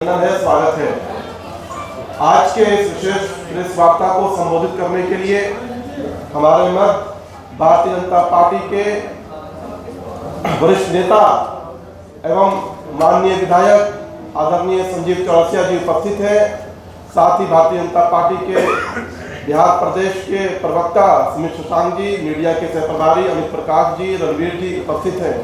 स्वागत है। आज के इस विशेष प्रेस वार्ता को संबोधित करने के लिए हमारे मध्य भारतीय जनता पार्टी के वरिष्ठ नेता एवं माननीय विधायक आदरणीय संजीव चौरसिया जी उपस्थित हैं। साथ ही भारतीय जनता पार्टी के बिहार प्रदेश के प्रवक्ता सुमित शशांक जी, मीडिया के सह प्रभारी अमित प्रकाश जी, रणवीर जी उपस्थित हैं।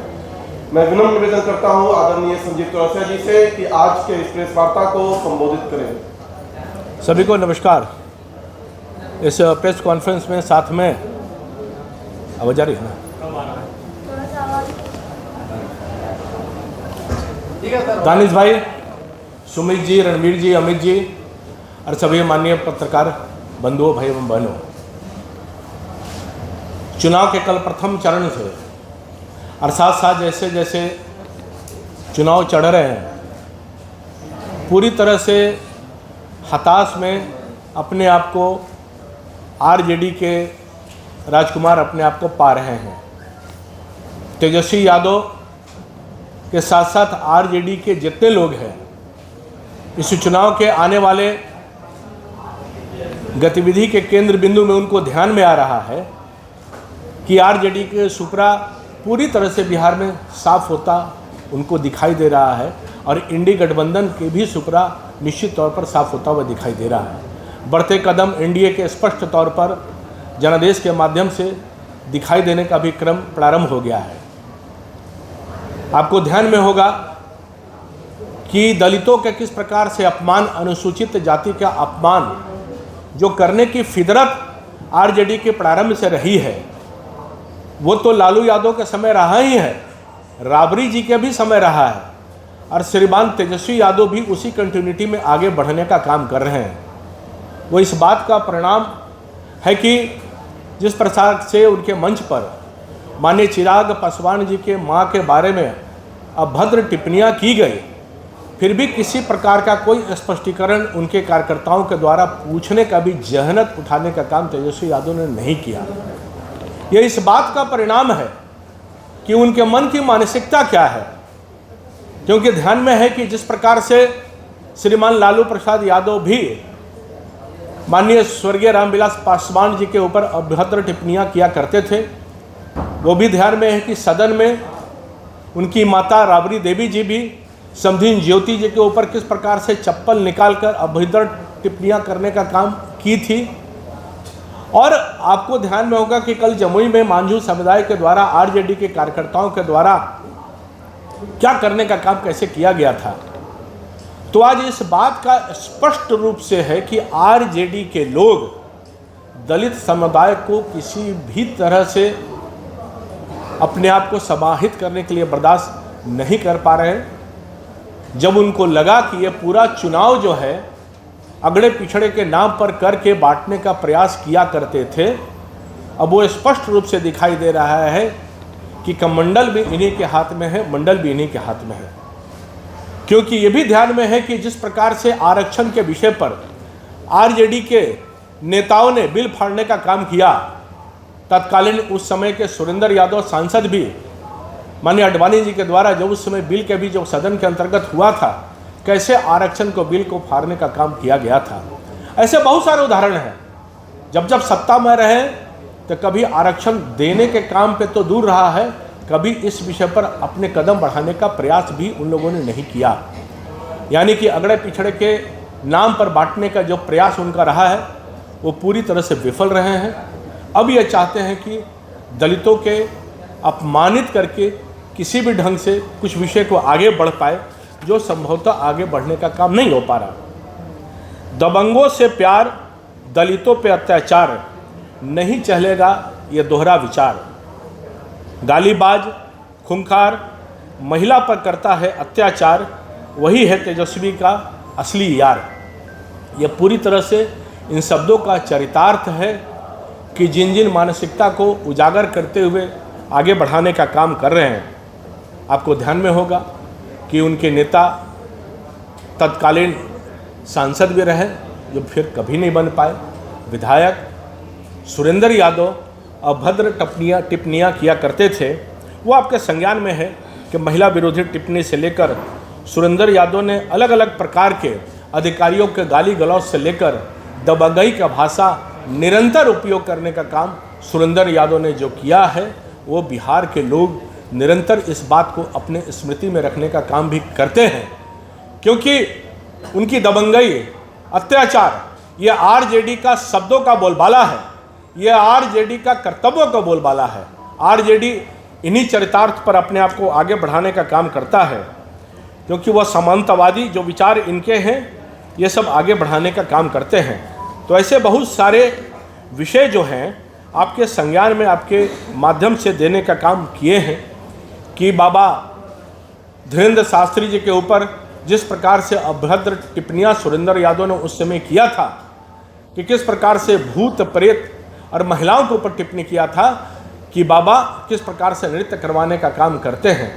मैं विनम्र निवेदन करता हूं आदरणीय संजीव चौरसिया जी से कि आज के इस प्रेस वार्ता को संबोधित करें। सभी को नमस्कार। इस प्रेस कॉन्फ्रेंस में साथ में आवाज आ रही है ना? दानिश भाई, सुमित जी, रणवीर जी, अमित जी और सभी माननीय पत्रकार बंधुओं, भाई एवं बहनों, चुनाव के कल प्रथम चरण से और साथ साथ जैसे जैसे चुनाव चढ़ रहे हैं, पूरी तरह से हताश में अपने आप को आरजेडी के राजकुमार अपने आप को पा रहे हैं। तेजस्वी यादव के साथ साथ आरजेडी के जितने लोग हैं, इस चुनाव के आने वाले गतिविधि के केंद्र बिंदु में उनको ध्यान में आ रहा है कि आरजेडी के सुपरा पूरी तरह से बिहार में साफ होता उनको दिखाई दे रहा है और इंडी गठबंधन के भी सुपरा निश्चित तौर पर साफ होता हुआ दिखाई दे रहा है। बढ़ते कदम एनडीए के स्पष्ट तौर पर जनादेश के माध्यम से दिखाई देने का भी क्रम प्रारंभ हो गया है। आपको ध्यान में होगा कि दलितों के किस प्रकार से अपमान, अनुसूचित जाति का अपमान जो करने की फितरत आरजेडी के प्रारंभ से रही है, वो तो लालू यादव के समय रहा ही है, राबड़ी जी के भी समय रहा है और श्रीमान तेजस्वी यादव भी उसी कंटिन्यूटी में आगे बढ़ने का काम कर रहे हैं। वो इस बात का परिणाम है कि जिस प्रकार से उनके मंच पर माननीय चिराग पासवान जी के मां के बारे में अभद्र टिप्पणियां की गई, फिर भी किसी प्रकार का कोई स्पष्टीकरण उनके कार्यकर्ताओं के द्वारा पूछने का भी जहनत उठाने का काम तेजस्वी यादव ने नहीं किया। यह इस बात का परिणाम है कि उनके मन की मानसिकता क्या है, क्योंकि ध्यान में है कि जिस प्रकार से श्रीमान लालू प्रसाद यादव भी माननीय स्वर्गीय रामविलास पासवान जी के ऊपर अभद्र टिप्पणियां किया करते थे, वो भी ध्यान में है कि सदन में उनकी माता राबड़ी देवी जी भी समधिन ज्योति जी के ऊपर किस प्रकार से चप्पल निकालकर अभद्र टिप्पणियां करने का काम की थी। और आपको ध्यान में होगा कि कल जमुई में मांझू समुदाय के द्वारा आरजेडी के कार्यकर्ताओं के द्वारा क्या करने का काम कैसे किया गया था। तो आज इस बात का स्पष्ट रूप से है कि आरजेडी के लोग दलित समुदाय को किसी भी तरह से अपने आप को समाहित करने के लिए बर्दाश्त नहीं कर पा रहे हैं। जब उनको लगा कि ये पूरा चुनाव जो है अगड़े पिछड़े के नाम पर करके बांटने का प्रयास किया करते थे, अब वो स्पष्ट रूप से दिखाई दे रहा है कि कमंडल भी इन्हीं के हाथ में है, मंडल भी इन्हीं के हाथ में है। क्योंकि ये भी ध्यान में है कि जिस प्रकार से आरक्षण के विषय पर आरजेडी के नेताओं ने बिल फाड़ने का काम किया, तत्कालीन उस समय के सुरेंद्र यादव सांसद भी माननीय अडवाणी जी के द्वारा जब उस समय बिल के भी जो सदन के अंतर्गत हुआ था, कैसे आरक्षण को बिल को फाड़ने का काम किया गया था। ऐसे बहुत सारे उदाहरण हैं। जब जब सत्ता में रहे तो कभी आरक्षण देने के काम पे तो दूर रहा है, कभी इस विषय पर अपने कदम बढ़ाने का प्रयास भी उन लोगों ने नहीं किया। यानी कि अगड़े पिछड़े के नाम पर बांटने का जो प्रयास उनका रहा है वो पूरी तरह से विफल रहे हैं। अब ये चाहते हैं कि दलितों के अपमानित करके किसी भी ढंग से कुछ विषय को आगे बढ़ पाए, जो संभवतः आगे बढ़ने का काम नहीं हो पा रहा। दबंगों से प्यार, दलितों पे अत्याचार, नहीं चलेगा ये दोहरा विचार। गालीबाज, खूंखार, महिला पर करता है अत्याचार, वही है तेजस्वी का असली यार। ये पूरी तरह से इन शब्दों का चरितार्थ है कि जिन जिन मानसिकता को उजागर करते हुए आगे बढ़ाने का काम कर रहे हैं। आपको ध्यान में होगा कि उनके नेता तत्कालीन सांसद भी रहे, जो फिर कभी नहीं बन पाए। विधायक सुरेंद्र यादव अभद्र टिप्पणियां किया करते थे, वो आपके संज्ञान में है कि महिला विरोधी टिप्पणी से लेकर सुरेंद्र यादव ने अलग अलग प्रकार के अधिकारियों के गाली गलौज से लेकर दबंगई का भाषा निरंतर उपयोग करने का काम सुरेंद्र यादव ने जो किया है, वो बिहार के लोग निरंतर इस बात को अपने स्मृति में रखने का काम भी करते हैं, क्योंकि उनकी दबंगई, अत्याचार, ये आरजेडी का शब्दों का बोलबाला है, ये आरजेडी का कर्तव्यों का बोलबाला है। आरजेडी इन्हीं चरितार्थ पर अपने आप को आगे बढ़ाने का काम करता है, क्योंकि वह समानतावादी जो विचार इनके हैं, ये सब आगे बढ़ाने का काम करते हैं। तो ऐसे बहुत सारे विषय जो हैं आपके संज्ञान में, आपके माध्यम से देने का काम किए हैं कि बाबा धीरेन्द्र शास्त्री जी के ऊपर जिस प्रकार से अभद्र टिप्पणियां सुरेंद्र यादव ने उस समय किया था, कि किस प्रकार से भूत प्रेत और महिलाओं के ऊपर टिप्पणी किया था, कि बाबा किस प्रकार से नृत्य करवाने का काम करते हैं,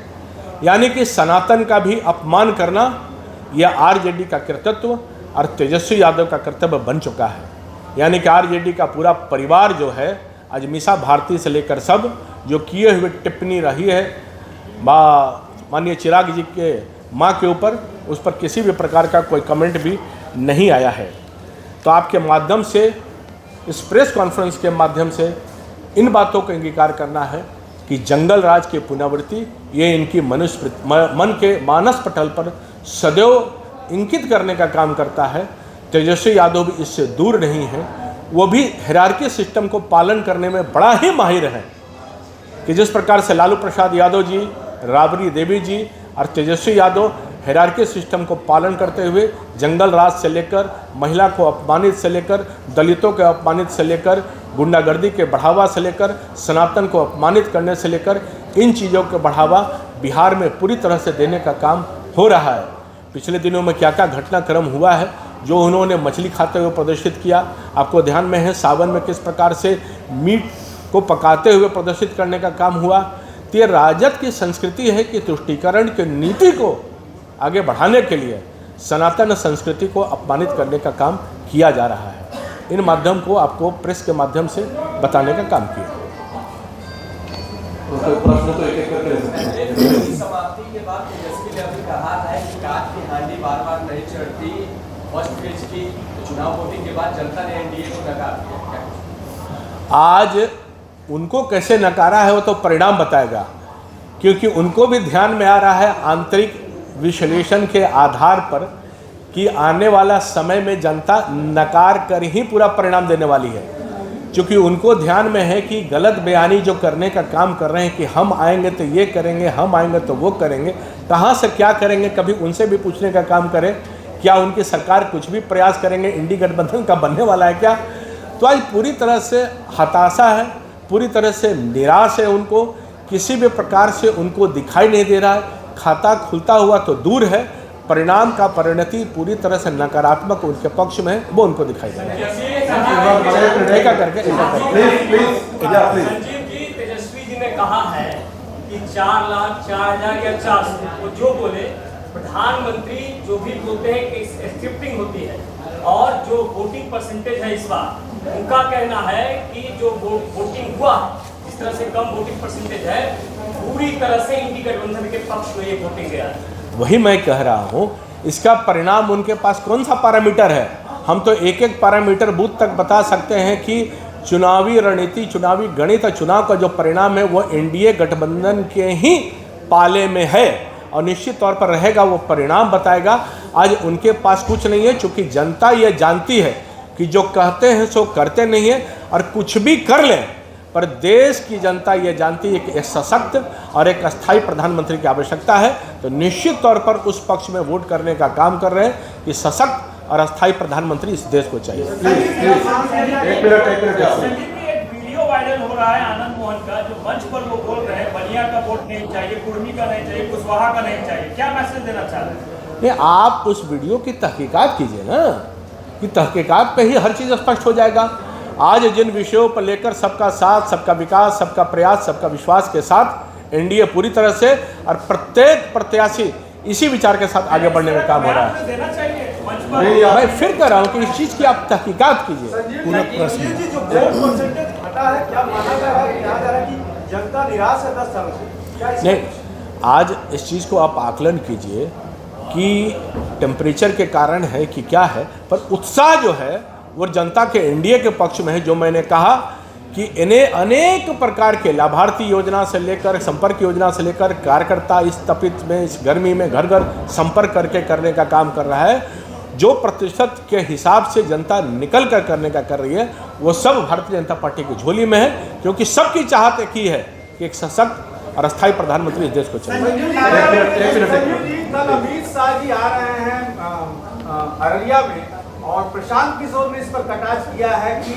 यानी कि सनातन का भी अपमान करना यह आरजेडी का कर्तव्य और तेजस्वी यादव का कर्तव्य बन चुका है। यानी कि आरजेडी का पूरा परिवार जो है, आज मीसा भारती से लेकर सब जो किए हुए टिप्पणी रही है माननीय चिराग जी के माँ के ऊपर, उस पर किसी भी प्रकार का कोई कमेंट भी नहीं आया है। तो आपके माध्यम से, इस प्रेस कॉन्फ्रेंस के माध्यम से इन बातों को अंगीकार करना है कि जंगल राज की पुनरावृत्ति ये इनकी मन के मानस पटल पर सदैव इंकित करने का काम करता है। तेजस्वी यादव भी इससे दूर नहीं है, वो भी हायरार्की सिस्टम को पालन करने में बड़ा ही माहिर है, कि जिस प्रकार से लालू प्रसाद यादव जी, राबड़ी देवी जी और तेजस्वी यादव हायरार्की सिस्टम को पालन करते हुए जंगल राज से लेकर महिला को अपमानित से लेकर दलितों के अपमानित से लेकर गुंडागर्दी के बढ़ावा से लेकर सनातन को अपमानित करने से लेकर इन चीज़ों के बढ़ावा बिहार में पूरी तरह से देने का काम हो रहा है। पिछले दिनों में क्या क्या घटनाक्रम हुआ है, जो उन्होंने मछली खाते हुए प्रदर्शित किया, आपको ध्यान में है। सावन में किस प्रकार से मीट को पकाते हुए प्रदर्शित करने का काम हुआ। तो ये राजद की संस्कृति है कि तुष्टीकरण की नीति को आगे बढ़ाने के लिए सनातन संस्कृति को अपमानित करने का काम किया जा रहा है। इन माध्यम को आपको प्रेस के माध्यम से बताने का काम किया। प्रश्न तो एक-एक करके ले सकते हैं। समाप्ति के बाद तेजस्वी ने अभी कहा है कि काट की हांडी बार-बार नहीं चढ़ती, फर्स्ट फेज की चुनाव वोटिंग के बाद जनता ने एनडीए को नकार दिया। आज उनको कैसे नकारा है वो तो परिणाम बताएगा, क्योंकि उनको भी ध्यान में आ रहा है आंतरिक विश्लेषण के आधार पर कि आने वाला समय में जनता नकार कर ही पूरा परिणाम देने वाली है। क्योंकि उनको ध्यान में है कि गलत बयानी जो करने का काम कर रहे हैं कि हम आएंगे तो ये करेंगे, हम आएंगे तो वो करेंगे, कहाँ से क्या करेंगे, कभी उनसे भी पूछने का काम करें। क्या उनकी सरकार कुछ भी प्रयास करेंगे, इंडी गठबंधन का बनने वाला है क्या? तो आज पूरी तरह से हताशा है, पूरी तरह से निराश है। उनको किसी भी प्रकार से उनको दिखाई नहीं दे रहा है। खाता खुलता हुआ तो दूर है, परिणाम का परिणति पूरी तरह से नकारात्मक उनके पक्ष में है, वो उनको दिखाई दे रहा है। संजीव जी, तेजस्वी जी ने कहा है कि 4 लाख 4,000 या 400, वो जो बोले, प्रधानमंत्री जो भी बोलते हैं कि स्क्रिप्टिंग होती है, और जो वोटिंग परसेंटेज है इस बार, उनका कहना है कि जो वोटिंग हुआ, जिस तरह से कम वोटिंग परसेंटेज है, पूरी तरह से इंडी गठबंधन के पक्ष में ये वोटिंग गया है। वही मैं कह रहा हूँ, इसका परिणाम उनके पास कौन सा पैरामीटर है? हम तो एक एक पैरामीटर बूथ तक बता सकते हैं कि चुनावी रणनीति, चुनावी गणित, चुनाव का जो परिणाम है वो एनडीए गठबंधन के ही पाले में है और निश्चित तौर पर रहेगा, वो परिणाम बताएगा। आज उनके पास कुछ नहीं है, चूँकि जनता ये जानती है कि जो कहते हैं सो करते नहीं है, और कुछ भी कर लें पर देश की जनता ये जानती है कि एक सशक्त और एक अस्थायी प्रधानमंत्री की आवश्यकता है। तो निश्चित तौर पर उस पक्ष में वोट करने का काम कर रहे हैं कि सशक्त और अस्थायी प्रधानमंत्री इस देश को चाहिए। एक मिनट एक वीडियो वायरल हो रहा है आनंद मोहन का, जो मंच पर वो बोल रहे हैं बलिया का वोट नहीं चाहिए, कुर्मी का नहीं चाहिए, कुशवाहा का नहीं चाहिए। क्या मैसेज देना चाह रहे हैं? नहीं, आप उस वीडियो की तहकीकात कीजिए ना, कि तहकीकात पे ही हर चीज़ स्पष्ट हो जाएगा। आज जिन विषयों पर लेकर सबका साथ, सबका विकास, सबका प्रयास, सबका विश्वास के साथ एनडीए पूरी तरह से और प्रत्येक प्रत्याशी इसी विचार के साथ आगे बढ़ने में काम हो रहा है। देना चाहिए मंच पर। मैं फिर कह रहा हूँ कि इस चीज़ की आप तहकीकात कीजिए। पूरा प्रश्न जो वोट परसेंटेज घटा है, क्या माना जा रहा है, कहा जा रहा है कि जनता निराश है 10 सालों से? क्या नहीं, आज इस चीज़ को आप आकलन कीजिए कि टेम्परेचर के कारण है कि क्या है, पर उत्साह जो है वो जनता के एनडीए के पक्ष में है। जो मैंने कहा कि इन्हें अनेक प्रकार के लाभार्थी योजना से लेकर संपर्क योजना से लेकर कार्यकर्ता इस तपित में, इस गर्मी में घर घर संपर्क करके करने का काम कर रहा है। जो प्रतिशत के हिसाब से जनता निकल कर करने का कर रही है वो सब भारतीय जनता पार्टी की झोली में है, क्योंकि सबकी चाहत एक ही है कि एक सशक्त और अस्थायी प्रधानमंत्री इस देश को चलाए। कल अमित शाह जी आ रहे हैं अररिया में और प्रशांत किशोर ने इस पर कटाक्ष किया है कि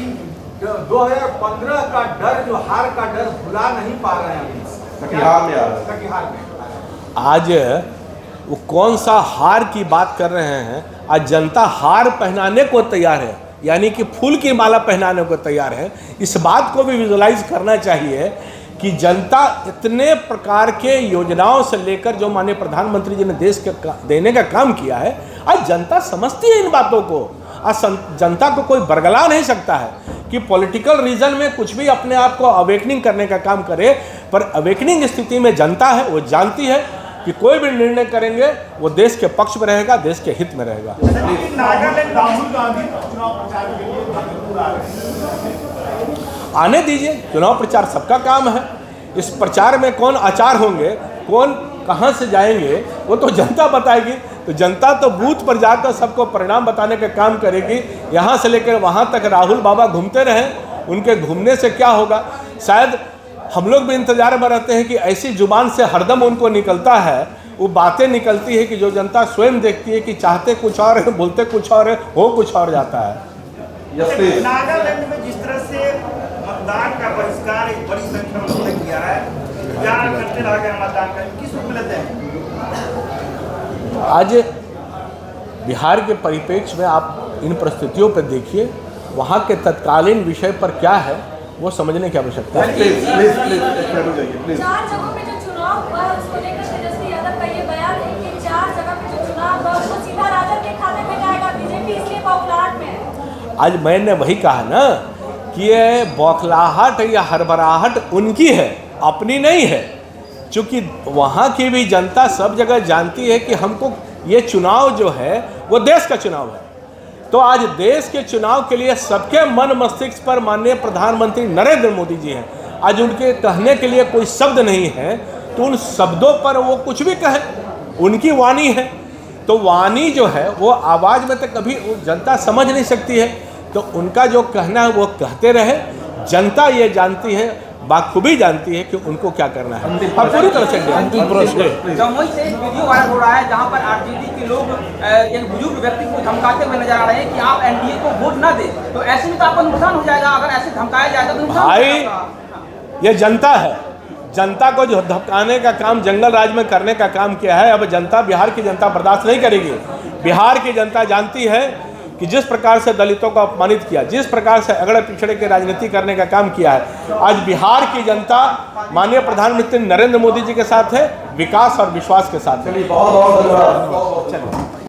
2015 का डर, जो हार का डर भुला नहीं पा रहे हैं कटिहार में। आज वो कौन सा हार की बात कर रहे हैं? आज जनता हार पहनाने को तैयार है, यानी कि फूल की माला पहनाने को तैयार है। इस बात को भी विजुलाइज करना चाहिए कि जनता इतने प्रकार के योजनाओं से लेकर जो माननीय प्रधानमंत्री जी ने देश के देने का काम किया है, आज जनता समझती है इन बातों को। आज जनता को कोई बरगला नहीं सकता है कि पॉलिटिकल रीजन में कुछ भी अपने आप को अवेकनिंग करने का काम करे, पर अवेकनिंग स्थिति में जनता है, वो जानती है कि कोई भी निर्णय करेंगे वो देश के पक्ष में रहेगा, देश के हित में रहेगा। नागालैंड राहुल गांधी चुनाव प्रचार के लिए भागलपुर आ रहे हैं। आने दीजिए, चुनाव प्रचार सबका काम है। इस प्रचार में कौन आचार होंगे, कौन कहां से जाएंगे, वो तो जनता बताएगी। तो जनता तो बूथ पर जाकर सबको परिणाम बताने का काम करेगी। यहाँ से लेकर वहाँ तक राहुल बाबा घूमते रहें, उनके घूमने से क्या होगा? शायद हम लोग भी इंतजार में रहते हैं कि ऐसी जुबान से हरदम उनको निकलता है, वो बातें निकलती है कि जो जनता स्वयं देखती है कि चाहते कुछ और है, बोलते कुछ और है, हो कुछ और जाता है। नागालैंड में जिस तरह से मतदान का बहिष्कार एक बड़ी संख्या में उन्होंने किया है, क्या करते रह गए मतदान का, किस रूप में लेते हैं? आज बिहार के परिप्रेक्ष्य में आप इन परिस्थितियों पर देखिए, वहाँ के तत्कालीन विषय पर क्या है वो समझने की आवश्यकता है। 4 जगहों पे जो चुनाव हुआ है उसको लेकर तेजस्वी यादव का ये बयान है कि 4 जगह पे जो चुनाव हुआ उसको सीधा राजद के खाते में जाएगा, बीजेपी इसलिए बौखलाहट में है। आज मैंने वही कहा ना कि ये बौखलाहट या हड़बड़ाहट उनकी है, अपनी नहीं है। क्योंकि वहाँ की भी जनता सब जगह जानती है कि हमको ये चुनाव जो है वो देश का चुनाव है। तो आज देश के चुनाव के लिए सबके मन मस्तिष्क पर माननीय प्रधानमंत्री नरेंद्र मोदी जी हैं। आज उनके कहने के लिए कोई शब्द नहीं है, तो उन शब्दों पर वो कुछ भी कहें, उनकी वाणी है। तो वाणी जो है वो आवाज़ में तो कभी जनता समझ नहीं सकती है, तो उनका जो कहना है वो कहते रहे। जनता ये जानती है, बाखूबी जानती है कि उनको क्या करना है, और पूरी तरह से जमुई से एक वीडियो वायरल हो रहा है जहां पर आरजेडी के लोग एक बुजुर्ग व्यक्ति को धमकाते हुए नजर आ रहे हैं कि आप एनडीए को वोट ना दें, तो ऐसे में तो आपका नुकसान हो जाएगा। अगर ऐसे धमकाया जाएगा तो नुकसान हो जाएगा। ये जनता है, जनता को जो धमकाने का काम जंगल राज में करने का काम किया है, अब जनता, बिहार की जनता बर्दाश्त नहीं करेगी। बिहार की जनता जानती है कि जिस प्रकार से दलितों को अपमानित किया, जिस प्रकार से अगड़े पिछड़े की राजनीति करने का काम किया है, आज बिहार की जनता माननीय प्रधानमंत्री नरेंद्र मोदी जी के साथ है, विकास और विश्वास के साथ है। बहुत बहुत धन्यवाद।